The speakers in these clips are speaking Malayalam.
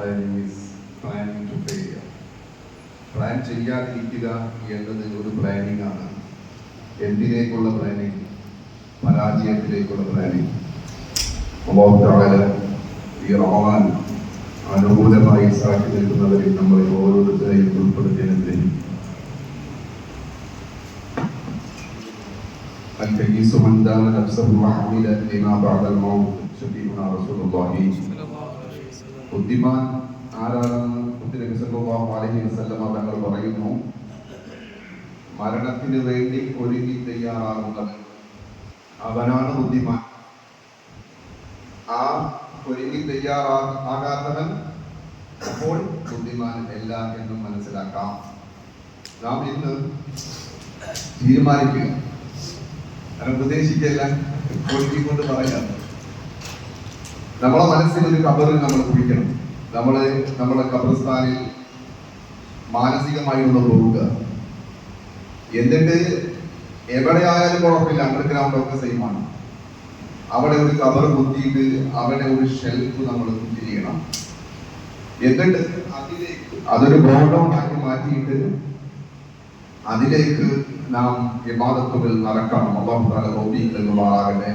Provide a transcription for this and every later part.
planning is planning to failure. Plan ചെയ്യാതിരിക്കുക എന്നത് ഒരു പ്ലാനിങ് ആണ്. എന്തിലേക്കുള്ള പ്ലാനിങ്? പരാജയത്തിലേക്കുള്ള പ്ലാനിങ്. അല്ലാഹു തആല ഈ റമളാൻ അനുകൂലമായി സാക്ഷി നിൽക്കുന്നവരിൽ നമ്മളെ ഓരോരുത്തരെയും ഉൾപ്പെടുത്തിയതിനെ الكيس من دان نفسه وعمل لما بعد الموت شفيعنا رسول الله ബുദ്ധിമാൻ ആരാണെന്ന് നബി സല്ലല്ലാഹു അലൈഹി വസല്ലം തങ്ങൾ പറയുന്നു, മരണത്തിന് വേണ്ടി ഒരുങ്ങി തയ്യാറാകുന്നവൻ അവനാണ് ബുദ്ധിമാൻ. ആ ഒരുങ്ങി തയ്യാറാകാത്തവൻ അപ്പോൾ ബുദ്ധിമാൻ അല്ല എന്നും മനസ്സിലാക്കാം. നാം ഇന്ന് തീരുമാനിക്കുക, ഉപദേശിക്കല്ല, കൊണ്ട് പറയാം. നമ്മളെ മനസ്സിൽ ഒരു ഖബറിൽ നമ്മൾ കുഴിക്കണം. നമ്മുടെ ഖബർസ്ഥാനിൽ മാനസികമായി ഒന്ന് പോവുക. എന്നിട്ട് എവിടെയായാലും കുഴപ്പമില്ല, അണ്ടർഗ്രൗണ്ട് ഒക്കെ സെയിമാണ്. അവിടെ ഒരു ഖബർ കുത്തിയിട്ട് അവിടെ ഒരു ഷെൽഫ് നമ്മൾ കുത്തി ചെയ്യണം. എന്നിട്ട് അതിലേക്ക് അതൊരു ഗോഡൗൺ ആക്കി മാറ്റിയിട്ട് അതിലേക്ക് നാം ഇബാദത്തുകൾ നടക്കണം. അല്ലാഹു തആല തൗഫീഖ് നൽകുമാറാകട്ടെ.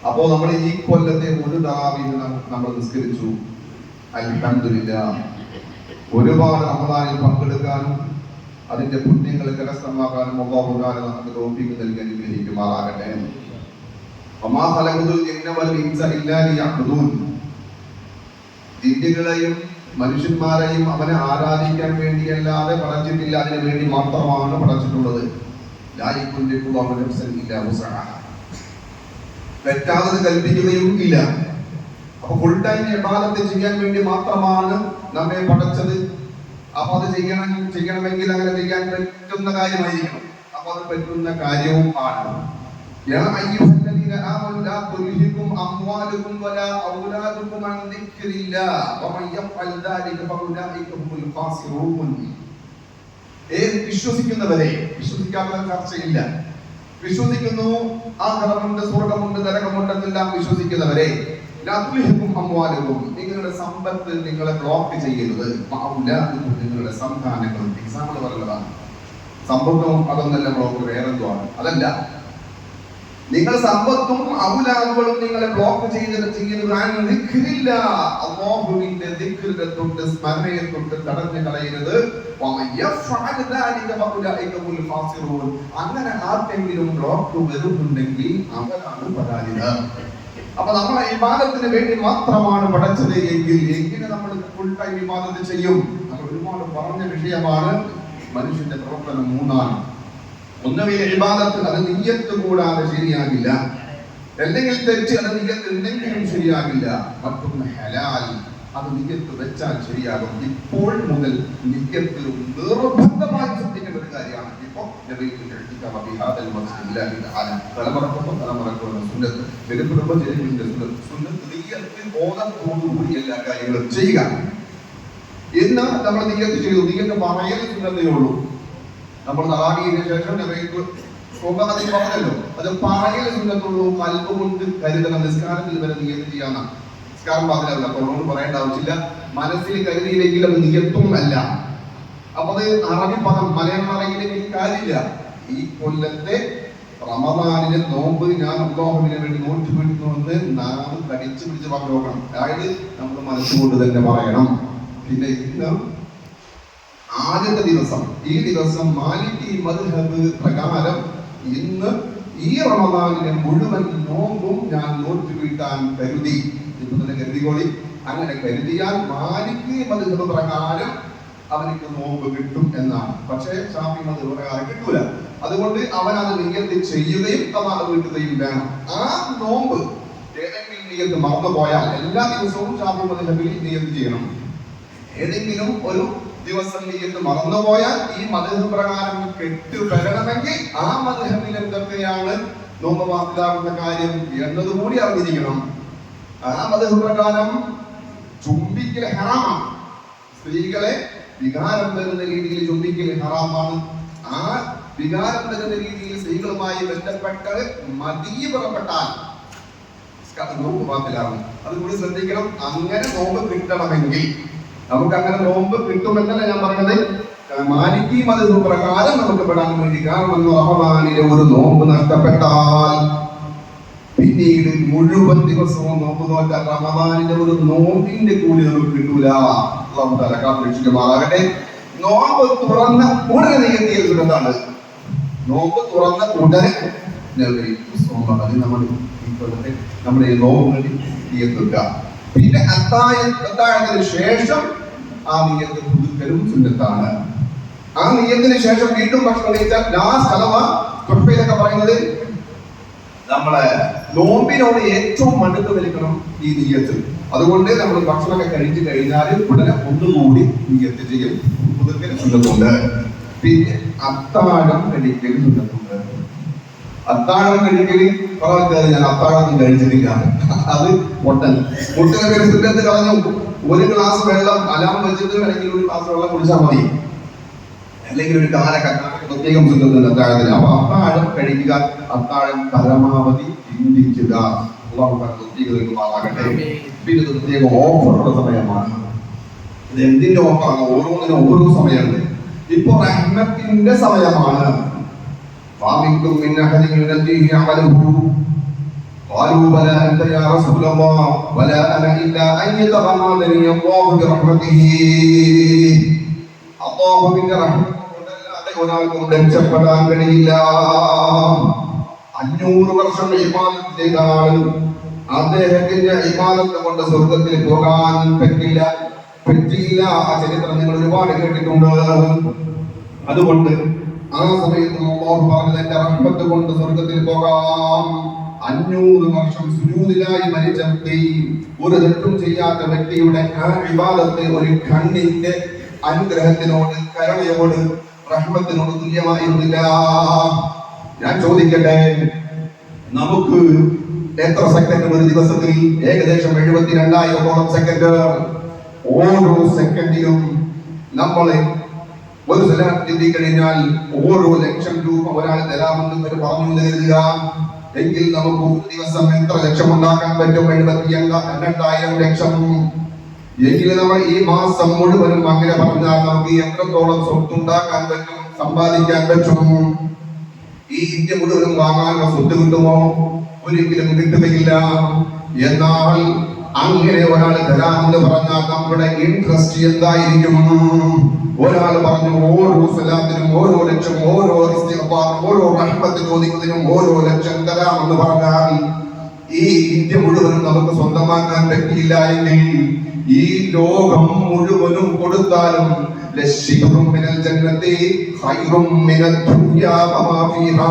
അപ്പോൾ നമ്മൾ ഈ കൊല്ലത്തെ ഒരു തറാവീഹ് നമ്മൾ നിസ്കരിച്ചു. അൽഹംദുലില്ലാഹ്. ഒരുപാട് റമളാനിൽ പങ്കെടുക്കാനും അതിന്റെ പുണ്യങ്ങൾ കരസ്ഥമാക്കാനും അല്ലാഹു തആല നമുക്ക് തൗഫീഖ് നൽകി അനുഗ്രഹിക്കുമാറാകട്ടെ. വമാ ഖലഖതുൽ ജിന്ന വൽ ഇൻസ ഇല്ലാ ലിയഅ്ബുദൂൻ. ജിന്നുകളെയും മനുഷ്യന്മാരെയും അവനെ ആരാധിക്കാൻ വേണ്ടിയല്ലാതെ പടച്ചിട്ടില്ല, അതിനു വേണ്ടി മാത്രമാണ് പടച്ചിട്ടുള്ളത്. തെറ്റാത്തത് കൽപ്പിക്കുകയും ഇല്ല. അപ്പൊ ഫുൾ ടൈം ഇബാദത്ത് ചെയ്യാൻ വേണ്ടി മാത്രമാണ് നമ്മെ പടച്ചത്. അപ്പൊ അത് ചെയ്യണമെങ്കിൽ അങ്ങനെ ചെയ്യാൻ പറ്റുന്ന കാര്യമായിരിക്കണം. അപ്പൊ അത് പറ്റുന്ന കാര്യവും ആണ്. യാ അയ്യുഹല്ലദീന ആമനൂ ലാ തുൽഹികും അംവാലുകും വലാ ഔലാദുകും അൻ ദിക്രില്ലാഹ് വമൻ യഫ്അൽ ദാലിക ഫഉലൈക ഹുമുൽ ഖാസിറൂൻ. വിശ്വസിക്കുന്നവരെ, വിശ്വസിക്കാത്തവർ ചർച്ചയില്ല. വിശ്വസിക്കുന്നു, ആഖിറമുണ്ട്, സ്വർഗ്ഗമുണ്ട്, നരകമുണ്ട് എന്നെല്ലാം വിശ്വസിക്കുന്നവരെ, ലാ തുൽഹികും അംവാലുകും, നിങ്ങളുടെ സമ്പത്ത് നിങ്ങളെ ബ്ലോക്ക് ചെയ്യരുത്. ഔലാദുകും, നിങ്ങളുടെ സന്താനങ്ങൾ. എക്സാമ്പിൾ പറയുന്നതാണ്. സമ്പത്തും അതൊന്നല്ല ബ്ലോക്ക്, വേറെന്തോ ആണ്. അതല്ല, നിങ്ങൾ സമ്പത്തും ഔലാദുകളും നിങ്ങളെ ബ്ലോക്ക് ചെയ്യുന്നത് അല്ലാഹുവിന്റെ ദിക്റിനെ തൊട്ട് സ്മരണയെ തൊട്ട് തടഞ്ഞു കളയരുത്. അങ്ങനെ ആർക്കെങ്കിലും ബ്ലോക്ക് വരുന്നുണ്ടെങ്കിൽ അവരാണ് പരാജിതർ. അപ്പൊ നമ്മളെ ഇബാദത്തിന് വേണ്ടി മാത്രമാണ് പഠിച്ചത് എങ്കിൽ എങ്ങനെ നമ്മൾ ഫുൾ ടൈം ഇബാദത്ത് ചെയ്യും? നമ്മൾ ഒരുപാട് പറഞ്ഞ വിഷയമാണ്. മനുഷ്യന്റെ പ്രവർത്തനം മൂന്നാണ്. ഒന്നുകിൽ ഇബാദത്ത്, അത് നിയ്യത്ത് കൂടാതെ ശരിയാകില്ല. അല്ലെങ്കിൽ തെറ്റ്, അത് നിയ്യത്ത് ഉണ്ടെങ്കിലും ശരിയാകില്ല. മറ്റൊന്ന് ഹലാൽ, അത് നിയ്യത്ത് വെച്ചാൽ ശരിയാകും. ഇപ്പോൾ മുതൽ നിയ്യത്ത് നിർബന്ധമായി ശ്രദ്ധിക്കേണ്ട ഒരു കാര്യമാണ്. ഇപ്പൊ തലമുറക്കുള്ള സുന്നത്ത്, വെലുപ്പെടുമ്പോൾ ജനങ്ങളുടെ സുന്നത്ത് നിയ്യത്തിൽ ബോധത്തോടുകൂടി എല്ലാ കാര്യങ്ങളും ചെയ്യുക. ഇന്ന് നമ്മൾ നിയ്യത്ത് ചെയ്തു. നിയ്യത്ത് പറയൽ സുന്നത്തേ ഉള്ളൂ. നമ്മൾ തറാവീഹിന് ശേഷം പറഞ്ഞല്ലോ, അത് പറയൽ സുന്നത്തുള്ളൂ. കൽബ് കൊണ്ട് കരുതണം. നിസ്കാരത്തിൽ വരെ നിയ്യത്ത് ചെയ്യാനാണ്. നിസ്കാരം പറഞ്ഞല്ല, തൊള്ളോട് പറയേണ്ട ആവശ്യമില്ല. മനസ്സിൽ കരുതിയില്ലെങ്കിൽ അത് നിയ്യത്തും അല്ല. അപ്പൊ അത് അറബി പദം മലയാളം അറിയില്ലെങ്കിൽ കാര്യമില്ല. ഈ കൊല്ലത്തെ റമദാനിലെ നോമ്പ് ഞാൻ അല്ലാഹുവിനെ വേണ്ടി നോറ്റ് വീട്ടുന്നുവെന്ന് നാം കടിച്ചു പിടിച്ച് പറഞ്ഞു നോക്കണം. അതായത് നമ്മൾ മനസ്സുകൊണ്ട് തന്നെ പറയണം. പിന്നെ ഇന്ന് ആദ്യത്തെ ദിവസം, ഈ ദിവസം മാലിക്കി മദ്ഹബ് പ്രകാരം ഇന്ന് ഈ റമദാനിലെ മുഴുവൻ നോമ്പും ഞാൻ നോറ്റ് വീട്ടാൻ കരുതി. ഇപ്പൊ തന്നെ കരുതിക്കോളി. അങ്ങനെ കരുതിയാൽ മാലിക്കി മദ്ഹബ് പ്രകാരം അവർക്ക് നോമ്പ് കിട്ടും എന്നാണ്. പക്ഷേ ശാഫി മദ്ഹബ് പ്രകാരം കിട്ടൂല. അതുകൊണ്ട് അവൻ അത് നിയ്യത്ത് ചെയ്യുകയും ഖളാ വീട്ടുകയും വേണം. ആ നോമ്പ് ഏതെങ്കിലും നിയ്യത്ത് മറന്നു പോയാൽ, എല്ലാ ദിവസവും ശാഫി മദ്ഹബിൽ നിയ്യത്ത് ചെയ്യണം. ഏതെങ്കിലും ഒരു ദിവസം നിയ്യത്ത് മറന്നുപോയാൽ ഈ മദ്ഹബ് പ്രകാരം കെട്ടുവരണമെങ്കിൽ ആ മദ്ഹബിൽ എന്തൊക്കെയാണ് നോമ്പ് ബാത്തിലാകുന്ന കാര്യം എന്നതുകൂടി അറിഞ്ഞിരിക്കണം. ആ മദ്ഹബ് പ്രകാരം ചുംബിക്കൽ ഹറാമാണ്. സ്ത്രീകളെ വികാരം വരുന്ന രീതിയിൽ ചുംബിക്കൽ ഹറാമാണ്. ആ വികാരം വരുന്ന രീതിയിൽ സ്ത്രീകളുമായി ബന്ധപ്പെട്ട് മദീ പുറപ്പെട്ടാൽ നോമ്പ് പാത്തിലാണ്. അതുകൂടി ശ്രദ്ധിക്കണം. അങ്ങനെ നോമ്പ് കിട്ടണമെങ്കിൽ നമുക്ക് അങ്ങനെ നോമ്പ് കിട്ടുമെന്നല്ല ഞാൻ പറഞ്ഞത്, മാലിക്കി മദ്ഹബ് പ്രകാരം നമുക്ക് പെടാൻ വേണ്ടി. കാരണം റമദാനിലെ ഒരു നോമ്പ് നഷ്ടപ്പെട്ടാൽ പിന്നീട് മുഴുവൻ ദിവസവും നോമ്പ് നോറ്റാൽ റമദാനിലെ ഒരു നോമ്പിന്റെ കൂലി നമുക്ക് കിട്ടൂല. അല്ലാഹു തആല കാത്തുരക്ഷിക്കുമാറാകട്ടെ. നോമ്പ് തുറന്ന ഉടനെ നിയത്തിയിൽ കിട്ടുന്നതാണ്. നോമ്പ് തുറന്ന ഉടനെ നമ്മുടെ ഈ നോമ്പുകളിൽ നിയത്തുക. പിന്നെ അത്താഴത്തിന് ശേഷം ആ നിയത്ത് പുതുക്കലും സുന്നത്താണ്. ആ നിയത്തിന് ശേഷം വീണ്ടും ഭക്ഷണം കഴിച്ചാൽ ലാസ്റ്റ് അഥവാ തൊട്ടയിലൊക്കെ പറയുന്നത് നമ്മളെ നോമ്പിനോട് ഏറ്റവും അടുത്ത് നിൽക്കണം ഈ നിയത്ത്. അതുകൊണ്ട് നമ്മൾ ഭക്ഷണമൊക്കെ കഴിച്ചു കഴിഞ്ഞാൽ ഉടനെ ഒന്നുകൂടി നിയത്ത് ചെയ്യും, പുതുക്കൽ സുന്നത്തുണ്ട്. പിന്നെ അത്താഴം കഴിക്കൽ സുന്നത്തുണ്ട്. അത്താഴം കഴിക്കൽ ഞാൻ അത്താഴമൊന്നും കഴിച്ചിട്ടില്ല, അത് മുട്ടനൊക്കെ സുന്നത്ത് കളഞ്ഞു. ഒരു ഗ്ലാസ് വെള്ളം അലാം വെച്ചിട്ട് അല്ലെങ്കിൽ ഒരു ഗ്ലാസ് വെള്ളം കുടിച്ചാൽ മതി, അല്ലെങ്കിൽ ഒരു പ്രത്യേകം സുന്നത്തുണ്ട് അത്താഴത്തിന്. അപ്പൊ അത്താഴം കഴിക്കുക, അത്താഴം പരമാവധി ചിന്തിക്കുക. ആകട്ടെ. പിന്നെ പ്രത്യേക ഓഫറുള്ള സമയമാണ്. ഇത് എന്തിന്റെ ഓഫറാണ്? ഓരോന്നിനും ഓരോ സമയമുണ്ട്. ഇപ്പൊ റഹ്മത്തിന്റെ സമയമാണ്. فَمِنْكُمْ مِنْ أَحَدٍ يُنَجِّيهِ عَمَلُهُ قَالُوا بَلَى أَنْتَ يَا رَسُولَ اللَّهِ وَلَا أَنَا إِلَّا أَنْ يَتَغَمَّدَنِي اللَّهُ بِرَحْمَتِهِ. അല്ലാഹുവിന്റെ റഹ്മത്ത് കൊണ്ടല്ലാതെ ഒരാൾക്കും രക്ഷപ്പെടാൻ കഴിയില്ല. 500 വർഷം ഇബാദത്ത് ചെയ്ത ആൾ അദ്ദേഹത്തിന്റെ ഇബാദത്ത് കൊണ്ട് സ്വർഗ്ഗത്തിൽ പോകാൻ പറ്റില്ല. ആ ചരിത്രം നിങ്ങൾ ഒരുപാട് കേട്ടിട്ടുണ്ട്. അതുകൊണ്ട് ആ സമയത്ത് അല്ലാഹു പറഞ്ഞത് എന്റെ റഹ്മത്ത് കൊണ്ട് സ്വർഗ്ഗത്തിൽ പോകാം. 500 വർഷം സുജൂദിലായി മരിച്ച വ്യക്തി, ഒരു തെറ്റും ചെയ്യാത്ത വ്യക്തിയുടെ ആ ഇബാദത്ത് ഒരു കണ്ണിന്റെ അനുഗ്രഹത്തിനോട്, കരുണയോട്, റഹ്മത്തിനോട് തുല്യമായിരുന്നില്ല. ഞാൻ ചോദിക്കട്ടെ, നമുക്ക് എത്ര സെക്കൻഡ് ഒരു ദിവസത്തിൽ? ഏകദേശം 72,000 സെക്കൻഡ്. ഓരോ സെക്കൻഡിലും നമ്മളെ ഒരു സ്ഥലത്ത് ചിന്തിക്കഴിഞ്ഞാൽ ഓരോ ലക്ഷം രൂപ ഒരാൾ തരാമെന്ന് പറഞ്ഞു കരുതുക. എങ്കിൽ നമുക്ക് ഒരു ദിവസം എത്ര ലക്ഷം ഉണ്ടാക്കാൻ പറ്റും? 72,000 ലക്ഷം. എങ്കിൽ നമ്മൾ ഈ മാസം മുഴുവനും അങ്ങനെ പറഞ്ഞാൽ നമുക്ക് എത്രത്തോളം സ്വത്തുണ്ടാക്കാൻ പറ്റും, സമ്പാദിക്കാൻ പറ്റും? ഈ ഇന്ത്യ മുഴുവനും വാങ്ങാനുള്ള സ്വത്ത് കിട്ടുമോ? ഒരിക്കലും കിട്ടുകയില്ല. എന്നാൽ അങ്ങനെ ഒരാൾ തരാമെന്ന് പറഞ്ഞാൽ നമ്മുടെ ഇൻട്രസ്റ്റ് എന്തായിരിക്കും? ഒരാൾ പറഞ്ഞു ഓരോ സലാത്തിനും ഓരോ ലക്ഷം, ഓരോ ഓരോ റഹ്മത്ത് ചോദിക്കുന്നതിനും ഓരോ ലക്ഷം തരാമെന്ന് പറഞ്ഞാൽ ഈ ഇന്ത്യ മുഴുവനും നമുക്ക് സ്വന്തമാക്കാൻ പറ്റിയില്ല എങ്കിൽ ഈ ലോകം മുഴുവനും കൊടുത്താലും ലശ്ശിബുറും മിനൽ ജന്നത്തി ഖൈറും മിനൽ ദുനിയാ വമാ ഫീഹാ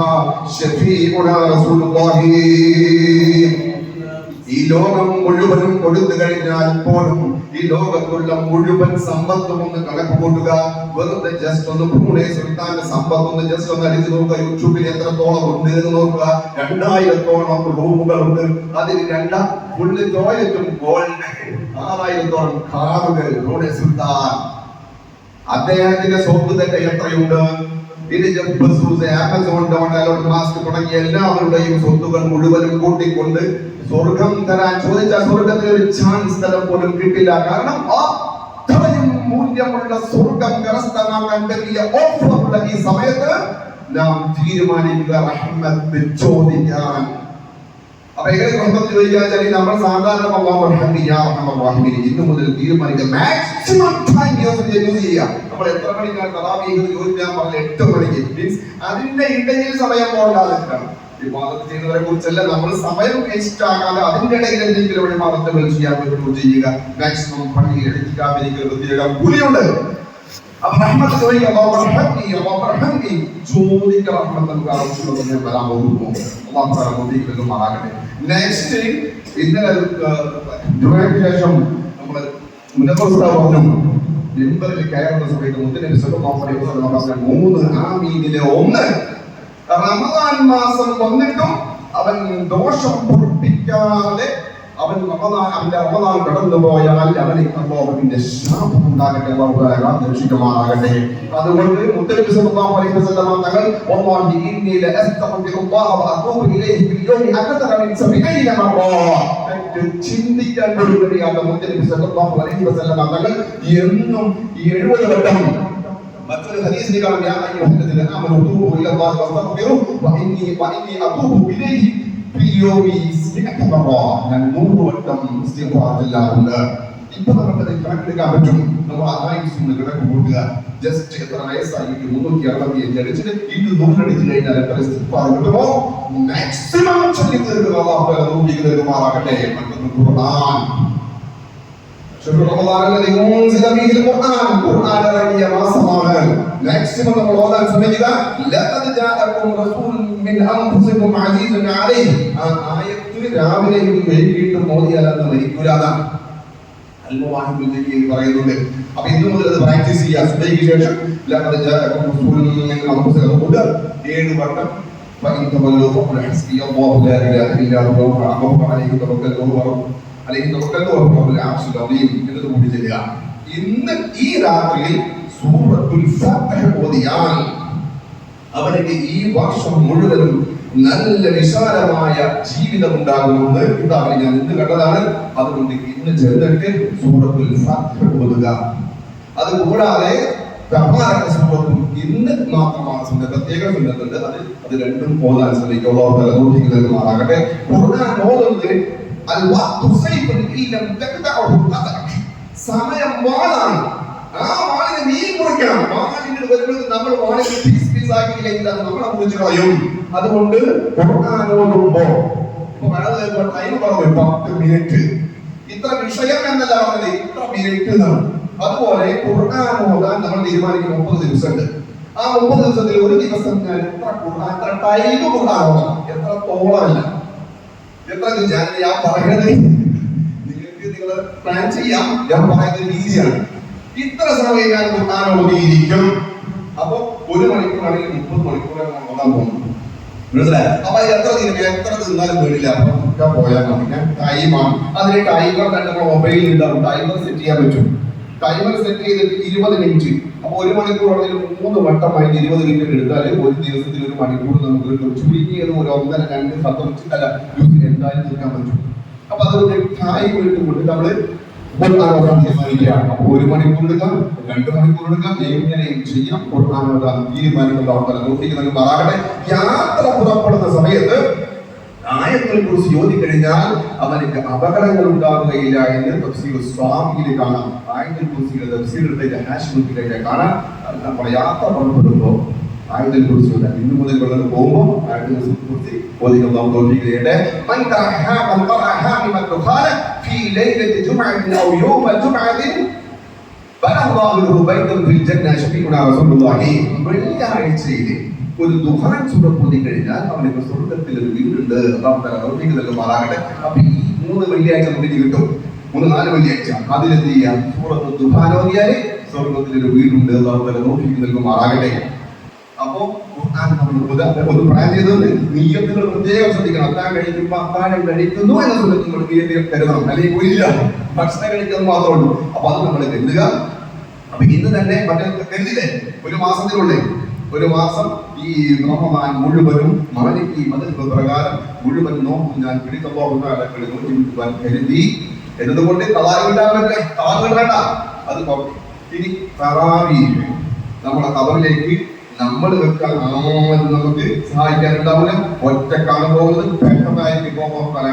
ശഫീഉനാ റസൂലുള്ളാഹി. ഈ ലോകം മുഴുവനും കൊടുത്തു കഴിഞ്ഞാൽ പോലും ഈ ലോകത്തുള്ള മുഴുവൻ സമ്പത്തും ഒന്ന് കണക്ക് കൂട്ടുക. വെറുതെ ജസ്റ്റ് ഒന്ന് ബ്രൂണൈ സുൽത്താന്റെ സമ്പത്ത് ഒന്ന് ജസ്റ്റ് ഒന്ന് അടിച്ചു നോക്കുക. യൂട്യൂബിൽ എത്രത്തോളം ഉണ്ട് എന്ന് നോക്കുക. 2000-ഓളം റൂമുകളുണ്ട്. അതിൽ ഫുള്ള് ടോയ്ലറ്റും ഗോൾഡ്. 6000-ഓളം കാറുകൾ. ബ്രൂണൈ സുൽത്താൻ അദ്ദേഹത്തിന്റെ സ്വത്ത് തന്നെ എത്രയുണ്ട്? ഇത് ആമസോൺ, മാസ്ക് തുടങ്ങിയ എല്ലാവരുടെയും സ്വത്തുകൾ മുഴുവനും കൂട്ടിക്കൊണ്ട് സ്വർഗം തരാൻ ചോദിച്ചാൽ സ്വർഗത്തിൽ ഒരു ചാൻസ് തരം പോലും കിട്ടില്ല. കാരണം അത്രയും മൂല്യമുള്ള സ്വർഗം കരസ്ഥമാക്കാൻ പറ്റിയ ഓഫറുള്ള ഈ സമയത്ത് നാം തീരുമാനിക്കുക റഹ്മത്ത് ചോദിക്കാൻ. അപ്പൊ എങ്ങനെ റഹ്മത്ത് ചോദിക്കാൻ നമ്മൾ സാധാരണ ഇന്നു മുതൽ തീരുമാനിക്കുക മാക്സിമം ടൈം യൂസ് ചെയ്യുക. നമ്മൾ എത്ര മണിക്കാണ് തറാവീഹ് ചോദിക്കാൻ പറഞ്ഞ 8 മണിക്ക് മീൻസ് അതിന്റെ ഇടയിൽ സമയം പോകാതിരിക്കണം. വിവാദത്ത് ചെയ്യുന്നവരെ കുറിച്ചല്ല, നമ്മൾ സമയം വേസ്റ്റ് ആകാതെ അതിന്റെ ഇടയിൽ എന്തെങ്കിലും വിവാദത്തുകൾ ചെയ്യാൻ പറ്റുമോ ചെയ്യുക. മാക്സിമം പണിയിൽ എടുക്കാതിരിക്കുന്ന പ്രത്യേക കൂലിയുണ്ട്. അപ്പൊ റഹ്മത്ത് ചോദിക്കുക, ചോദിക്കുക റഹ്മത്ത് നമുക്ക് ആവശ്യമുള്ളത് ഞാൻ വരാൻ പോകുന്നു. മാറാകട്ടെ. നെക്സ്റ്റ് ഇന്നലെ ശേഷം നമ്മള് മുന്നോട്ട് പറഞ്ഞു മെമ്പറിൽ കയറുന്ന സമയത്ത് മുത്തനബി സല്ലല്ലാഹു അലൈഹി വസല്ലം പറഞ്ഞ 3 ആമീനിലെ 1 റമദാൻ മാസം വന്നിട്ടും അവൻ ദോഷം പൊറുപ്പിക്കാതെ അവന്റെ റമദാൻ കടന്നു പോയാൽ അവനിക്ക് അല്ലാഹുവിന്റെ ശാപം ഉണ്ടാകട്ടെ, അല്ലാഹു തആല രക്ഷിക്കുമാറാകട്ടെ. അതുകൊണ്ട് മുത്തനബി സല്ലല്ലാഹു അലൈഹി വസല്ലം തങ്ങൾ വല്ലാഹി ഇന്നി ലഅസ്തഗ്ഫിറുല്ലാഹ വഅതൂബു ഇലൈഹി ഫിൽ യൗമി അക്തറ മിൻ 70 മറ. ചിന്തിക്കാൻ പോലും കഴിയാത്ത മുത്തനബി സല്ലല്ലാഹു അലൈഹി വസല്ലം തങ്ങൾ എന്നും 70 വട്ടം മറ്റൊരു ഹദീസിൽ കാണാം, യാ അയ്യുഹല്ലദീന ആമനൂ തൂബൂ ഇലല്ലാഹി വസ്തഗ്ഫിറൂ വഇന്നി അതൂബു ഇലൈഹി ഫിൽ യൗമി 70 മറ. ഞാൻ 100 വട്ടം ഇസ്തിഗ്ഫാർ ചെയ്യാറുണ്ട്. ഇപ്പൊ നമുക്കത് കണക്കെടുക്കാൻ പറ്റും. നമ്മൾ ആയിരത്തിന് കിടക്ക് കൂട്ടുക, ജസ്റ്റ് എത്ര വയസ്സായിട്ട് 365 അടിച്ചിട്ട് ഇത് 100 അടിച്ചു കഴിഞ്ഞാൽ എത്ര ഇസ്തിഗ്ഫാർ കിട്ടുമോ മാക്സിമം ചൊല്ലി തീർക്കുക. അല്ലാഹു തആല തൗഫീഖ് നൽകുമാറാകട്ടെ. മറ്റൊന്ന് ഖുർആൻ. ശുക്ർ റമദാനിൽ ഉൻസില ഫീഹിൽ ഖുർആൻ, ഖുർആൻ ഇറങ്ങിയ മാസമാണ്. മാക്സിമം നമ്മൾ ഓതാൻ ശ്രമിക്കുക. ലഖദ് ജാഅകും റസൂലുൻ മിൻ അൻഫുസികും അസീസുൻ അലൈഹി. ആ ആയത്ത് രാവിലെയും വൈകിട്ടും ഓതിയാൽ അത് മരിക്കൂലാതാണ് പറയുന്നുണ്ട്. അപ്പൊ ഇന്നു മുതൽ അത് പ്രാക്ടീസ് ചെയ്യുക. സുബഹിക്ക് ശേഷം 7 വട്ടം ഇന്ന് ഈ രാത്രിയിൽ സൂറത്തുൽ ഫാത്തിഹ ഓതിയാൽ അവർക്ക് ഈ വർഷം മുഴുവനും നല്ല വിശാലമായ ജീവിതം ഉണ്ടാകുമെന്ന് ഇതാണ് ഞാൻ ഇന്ന് കണ്ടതാണ്. അതുകൊണ്ട് ഇന്ന് ചെന്നിട്ട് സൂറത്തുൽ ഫാത്തിഹ ഓതുക. അതുകൂടാതെ സൂറത്തും ഇന്ന് മാത്രമാണ് സുന്നത്ത്, പ്രത്യേക സുന്നത്തുണ്ട്. അത് രണ്ടും ഓതാൻ ശ്രമിക്കുക. അല്ലാഹു തആല തൗഫീഖ് നൽകുമാറാകട്ടെ. ഖുർആൻ ഓതുന്നത് അൽ വഖ്തു സൈഫുൻ ഇല്ലം തഖതഉഹു ഖതഅക്. സമയം വാളാണ്. ആ വാളിനെ നീ മുറിക്കണം. വാളിന് വരുന്നത് നമ്മൾ വാളിനെ പീസ് ആക്കിയില്ലെങ്കിൽ അത് നമ്മളെ മുറിച്ച് കളയും. അതുകൊണ്ട് ഖുർആൻ ഓതുമ്പോ ഇപ്പൊ ടൈം പറഞ്ഞു 10 മിനിറ്റ്. ഇത്ര വിഷയം എന്നല്ല പറഞ്ഞത്, ഇത്ര മിനിറ്റ് എന്നാണ്. അതുപോലെ ഖുർആൻ ഓതാൻ നമ്മൾ തീരുമാനിക്കുന്ന 30 ദിവസമുണ്ട്. ആ 30 ദിവസത്തിൽ ഒരു ദിവസം ഞാൻ എത്ര ടൈം ഖുർആൻ ഓതാം, എത്ര തോളമല്ല, എത്ര ഞാൻ പറയുന്നത് നിങ്ങൾക്ക് നിങ്ങൾ പ്ലാൻ ചെയ്യാം. ഞാൻ പറയുന്ന രീതിയാണ്. ഇത്ര സമയം ഞാൻ ഖുർആൻ ഓതിയിരിക്കും. അപ്പൊ 1 മണിക്കൂറാണെങ്കിൽ 30 മണിക്കൂറാണ് ഓതാൻ പോകുന്നത്. മനസ്സിലായോ? അപ്പൊ എത്ര തിന്നാലും വേണ്ടില്ല. അപ്പൊ പോയാൽ മതി. ഞാൻ ടൈമാണ്. അതിന് ടൈമർ തന്നെ മൊബൈലിൽ ഉണ്ടാവും. ടൈമർ സെറ്റ് ചെയ്യാൻ പറ്റും. ടൈമർ സെറ്റ് ചെയ്തിട്ട് 20 മിനിറ്റ്. അപ്പൊ 1 മണിക്കൂർ 3 വട്ടമായിട്ട് 20 മിനിറ്റ് എടുത്താൽ ഒരു ദിവസത്തിൽ 1 മണിക്കൂർ നമുക്ക് കിട്ടും. ചുരുങ്ങിയത് 1-1.5 10 മിനിറ്റ് എന്തായാലും തീർക്കാൻ പറ്റും. അപ്പൊ അതുകൊണ്ട് ടൈം എടുത്തുകൊണ്ട് നമ്മള് തീരുമാനിക്കുകയാണ്. അപ്പൊ 1 മണിക്കൂർ എടുക്കാം, 2 മണിക്കൂർ എടുക്കാം, എങ്ങനെയും ചെയ്യാം. തീരുമാനിക്കുന്നുണ്ടാകട്ടെ. യാത്ര പുറപ്പെടുന്ന സമയത്ത് ആയത്തുൽ കുർസി ഓതി കഴിഞ്ഞാൽ അവർക്ക് അപകടങ്ങൾ ഉണ്ടാവുകയില്ല എന്ന് തഫ്സീർ സ്വാമിയിൽ കാണാം. ആയത്തുൽ കുർസിയുടെ തഫ്സീറിന്റെ ഹാഷിമിലേക്ക് കാണാം. നമ്മുടെ യാത്ര പുറപ്പെടുമ്പോൾ ആയത്തുൽ കുർസി ഓതാൻ ഇന്നു മുതൽ വെള്ളം പോകുമ്പോൾ ആയത്തുൽ കുർസി ഓതിക്കാൻ തൗഫീഖ് ചെയ്യട്ടെ. മൻ ഖറഅഹാ മിൻ ദുഖാന ഫീ ലൈലത്തി ജുമഅത്തിൻ ഔ യൗമൽ ജുമഅത്തിൻ ബനല്ലാഹു ബൈതൻ ഫിൽ ജന്ന ശഫീഉനാ റസൂലുള്ളാഹി. വെള്ളിയാഴ്ചയിൽ ഒരു ദുഹാൻ സൂറത്ത് ഓതി കഴിഞ്ഞാൽ അവർക്ക് സ്വർഗ്ഗത്തിൽ ഒരു വീടുണ്ട്. അല്ലാഹു തആല തൗഫീഖ് നൽകുമാറാകട്ടെ. അപ്പൊ ഈ 3 വെള്ളിയാഴ്ച നമുക്ക് കിട്ടും. 3-4 വെള്ളിയാഴ്ച അതിലെന്ത് ചെയ്യാം? സൂറത്ത് ദുഹാൻ ഓതിയാൽ സ്വർഗ്ഗത്തിൽ ഒരു വീടുണ്ട്. അല്ലാഹു തആല തൗഫീഖ് നൽകുമാറാകട്ടെ. അപ്പോ ഖുർആൻ നമ്മൾ ഒരു പ്രായം ചെയ്തത് നിയ്യത്തുകൾ പ്രത്യേകം ശ്രദ്ധിക്കണം. അത്താഴം കഴിക്കുമ്പോൾ അത്താഴം കഴിക്കുന്നു എന്ന സുന്നത്ത് നമ്മൾ നിയ്യത്തിൽ കരുതണം. അല്ലെങ്കിൽ പോയില്ല, ഭക്ഷണം കഴിക്കുന്നത് മാത്രമേ ഉള്ളൂ. അപ്പൊ അത് നമ്മൾ കരുതുക. അപ്പൊ ഇന്ന് തന്നെ മറ്റേ കരുതില്ലേ, ഒരു മാസത്തിനുള്ളിൽ ഒരു മാസം ഈ റമദാൻ മുഴുവനും മാലിക്കി മദ്ഹബ് പ്രകാരം മുഴുവൻ നോക്കും ഞാൻ പിടിക്കുവാൻ കരുതി എന്നതുകൊണ്ട് വേണ്ട. അത് ഇനി തറാവീഹ് നമ്മളെ ഖബറിലേക്ക് നമ്മൾ വെക്കാൻ നമുക്ക് സഹായിക്കാനുണ്ടാവില്ല. ഒറ്റക്കാണ് പോകുന്നത്. പെട്ടെന്നായിരിക്കും പോകുമ്പോൾ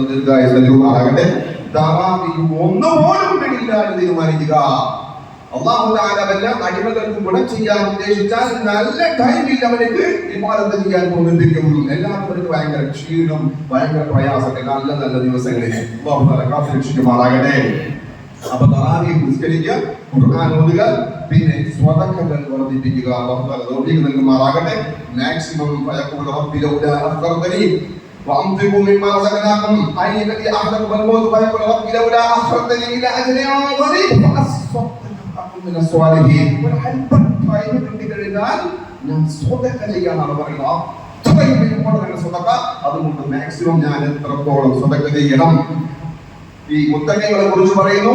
ദീർഘായുസ്സാകട്ടെ. തറാവീഹ് ഒന്നുപോലും വേണ്ടിയില്ലാതെ തീരുമാനിക്കുക. അല്ലാഹു തആല വല്ല അടിമകൾക്ക് ഗുണം ചെയ്യാൻ ഉദ്ദേശിച്ചാൽ നല്ല ടൈമിൽ അവർക്ക് ഇബാദത്ത് ചെയ്യാൻ തോന്നിപ്പിക്കും. എല്ലാവർക്കും ഭയങ്കര ക്ഷീണം, ഭയങ്കര പ്രയാസമൊക്കെ നല്ല നല്ല ദിവസങ്ങളിൽ അല്ലാഹു തആല കാത്തുരക്ഷിക്കുമാറാകട്ടെ. അപ്പൊ തറാവീഹ് നിസ്കരിക്കുക, ഖുർആൻ ഓതുക, പിന്നെ സ്വതക്കകൾ വർദ്ധിപ്പിക്കുക. അല്ലാഹു തആല തൗഫീഖ് നൽകുമാറാകട്ടെ. മാക്സിമം ഫയഖൂലു റബ്ബി ലൗലാ അഖർതനി وأنفقوا مما رزقناكم أن يأتي أحدكم الموت فيقول رب لولا أخرتني إلى أجل قريب فأصدق وأكن من الصالحين. അതുകൊണ്ട് മാക്സിമം ഞാൻ എത്രത്തോളം സ്വതക്ക ചെയ്യണം. ഈ മുത്തക്കങ്ങളെ കുറിച്ച് പറയുന്നു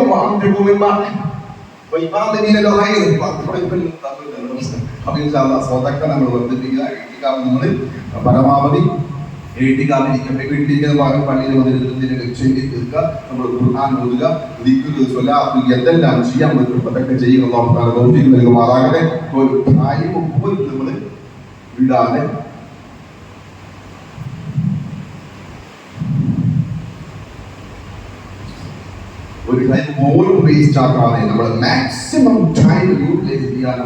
സ്വതക്ക നമ്മൾ വർദ്ധിപ്പിക്കുക. നമ്മൾ പരമാവധി വീട്ടിലിരിക്കുന്ന ഭാഗം പള്ളിയിൽ വന്നിരുന്നതിനെ ലക്ഷ്യം തീർക്കുക. നമ്മൾ ഖുർആൻ ഓതുക, ദിക്ർ, സ്വലാത്ത് എന്തെല്ലാം ചെയ്യാൻ പറ്റും അതൊക്കെ ചെയ്യുക. മാറാകട്ടെ. ഒരു കാര്യം പോലും നമ്മൾ വിടാതെ ഒരു ടൈം പോലും വേസ്റ്റ് ആക്കാതെ നമ്മൾ മാക്സിമം ടൈം യൂട്ടിലൈസ് ചെയ്യാൻ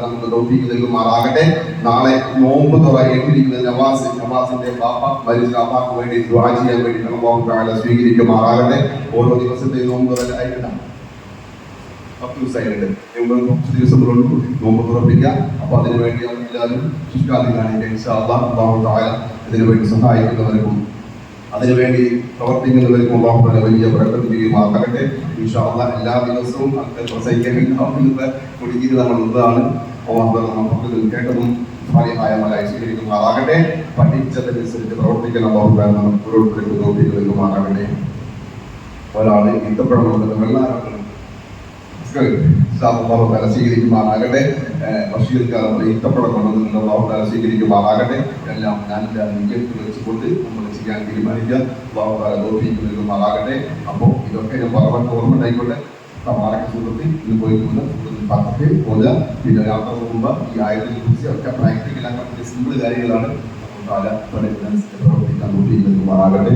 നമുക്ക് തൗഫീഖ് നൽകുമാറാകട്ടെ. നാളെ നോമ്പ് തുറയിരിക്കുന്ന നവാസിന്റെ ബാപ്പ മരിച്ച ബാപ്പാക്ക് വേണ്ടി ദുആ ചെയ്യാൻ വേണ്ടി അല്ലാഹു തആല സ്വീകരിക്കുമാറാകട്ടെ. ഓരോ ദിവസത്തെയും നോമ്പ് തുറയിട്ടുണ്ട്, 10 ദിവസമായിട്ടുണ്ട്. കുറച്ച് ദിവസങ്ങളുണ്ട് നോമ്പ് തുറപ്പിക്കുക. അപ്പൊ അതിനുവേണ്ടി എല്ലാവരും ശുഷ്കാതി കാണിക്കുക. ഇൻഷാ അല്ലാഹ് അല്ലാഹു തആല ഇതിനുവേണ്ടി സഹായിക്കുന്നവർക്കും അതിനുവേണ്ടി പ്രവർത്തിക്കുന്നവർക്കും അല്ലാഹു തആല വലിയ ബറക്കത്ത് ചെയ്യുമാറാകട്ടെ. ഇൻഷാ അല്ലാഹ് എല്ലാ ദിവസവും കുടുങ്ങിയിട്ട് നമ്മൾ ഉള്ളതാണ്. കേട്ടതും സ്വാലിഹായ അമലായി സ്വീകരിക്കുമാറാകട്ടെ. പഠിച്ചതനുസരിച്ച് പ്രവർത്തിക്കാൻ അല്ലാഹു തആല നമുക്ക് ഓരോരുത്തർക്കും തൗഫീഖ് നൽകുമാറാകട്ടെ. ഒരാള് ഇത്തപ്പഴമുള്ളത് വെള്ളാറാണ് സ്വീകരിക്കുമാറാകട്ടെ. ബഷീർക്കാർ ഇത്തപ്പഴം കൊണ്ടു അല്ലാഹു തആല സ്വീകരിക്കുമാറാകട്ടെ. എല്ലാം നല്ല നിയ്യത്ത് വെച്ചുകൊണ്ട് നമ്മൾ ചെയ്യാൻ തീരുമാനിക്കുക. അല്ലാഹു തആല തൗഫീഖ് നൽകുമാറാകട്ടെ. അപ്പോൾ ഇതൊക്കെ ഞാൻ പറഞ്ഞ ഓർമ്മ ഉണ്ടായിക്കോട്ടെ. സൂറത്തിൽ ഇത് പോയിക്കൊണ്ട് പോലെ പിന്നെ യാത്ര പോകുമ്പോൾ ഈ ആയതിനെ കുറിച്ച് ഒക്കെ പ്രാക്ടിക്കലാക്കാൻ സിമ്പിൾ കാര്യങ്ങളാണ്. പ്രവർത്തിക്കാൻ തൗഫീഖ് നൽകുമാറാകട്ടെ.